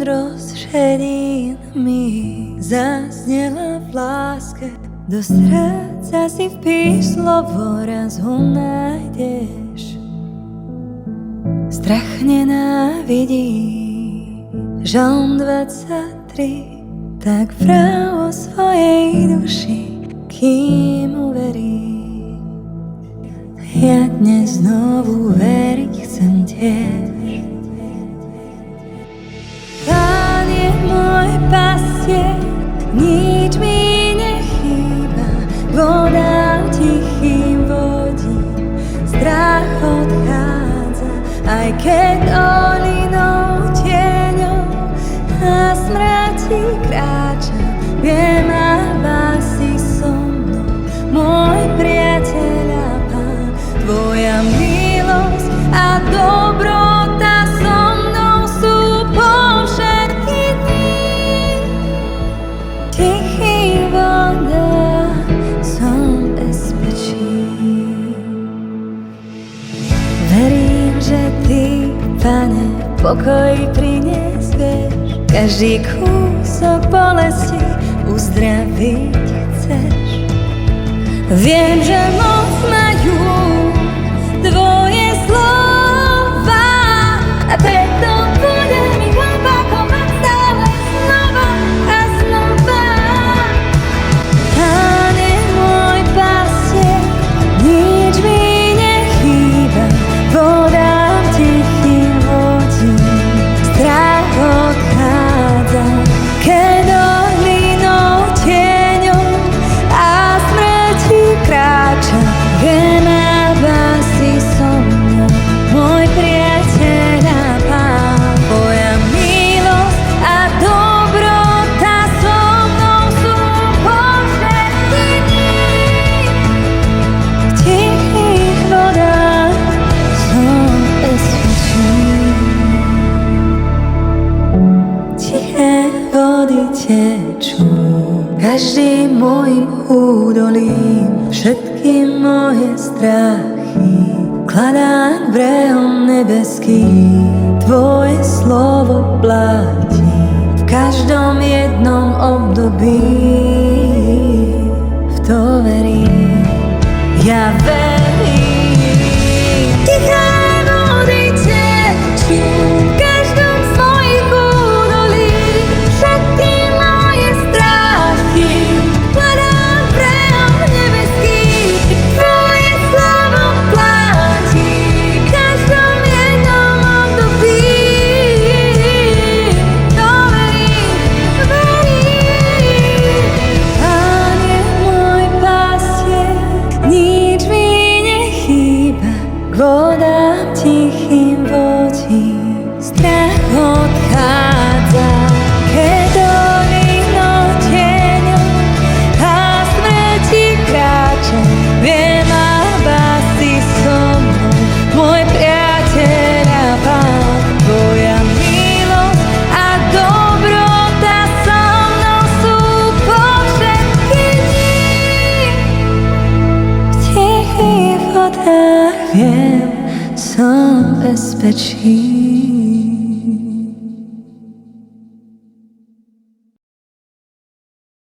múdrosť šedín mi zaznela v láske. Do srdca si vpíš slovo, raz ho nájdeš. Strach nenávidí. Žalm 23. Tak vrav o svojej duši, kým uverí. Ja dnes znovu veriť chcem tiež. Pán je môj pastier, nič mi nechýba. Voda tichým vodí, strach odchádza. Aj keď dolinou tieňou a smrti kráča, viem, a si so mnou, môj priateľ a Pán. Tvoja milosť a dobrota so mnou sú po všetky dni. Tichý voda som bezpečí. Verím, že Ty, Pane, pokoj priniesť vieš. Každý kúsok bolesti uzdraviť chceš. Viem, že moc majú Tvoje slova, a preto budem ich opakovať stále znova a znova. Pán je môj pastier, nič mi nechýba. Voda tichým vodí, strach odchádza. Keď dolinou tieňou a smrti kráča, viem, si so mnou, môj priateľ a Pán. Tvoja milosť a dobrota so mnou sú po všetky dni. V tichých vodách som bezpečný. Tiché vody tečú každým mojim údolím, všetky moje strachy kladá k brehom nebeským. Tvoje slovo platí v každom jednom období. V to verím, ja verím. Tiché vody tečú v každom z mojich údolí, všetky moje strachy kladá k brehom nebeským. Tvoje slovo platí v každom jednom období. To verím, verím. Pán je môj pastier, nič mi nechýba. K vodám tichým vodí, strach odchádza. Keď dolinou tieňou a smrti kráča, viem, a si so mnou, môj priateľ a Pán. Tvoja milosť a dobrota so mnou sú po všetky dni. V tichých vodách viem, som bezpečí.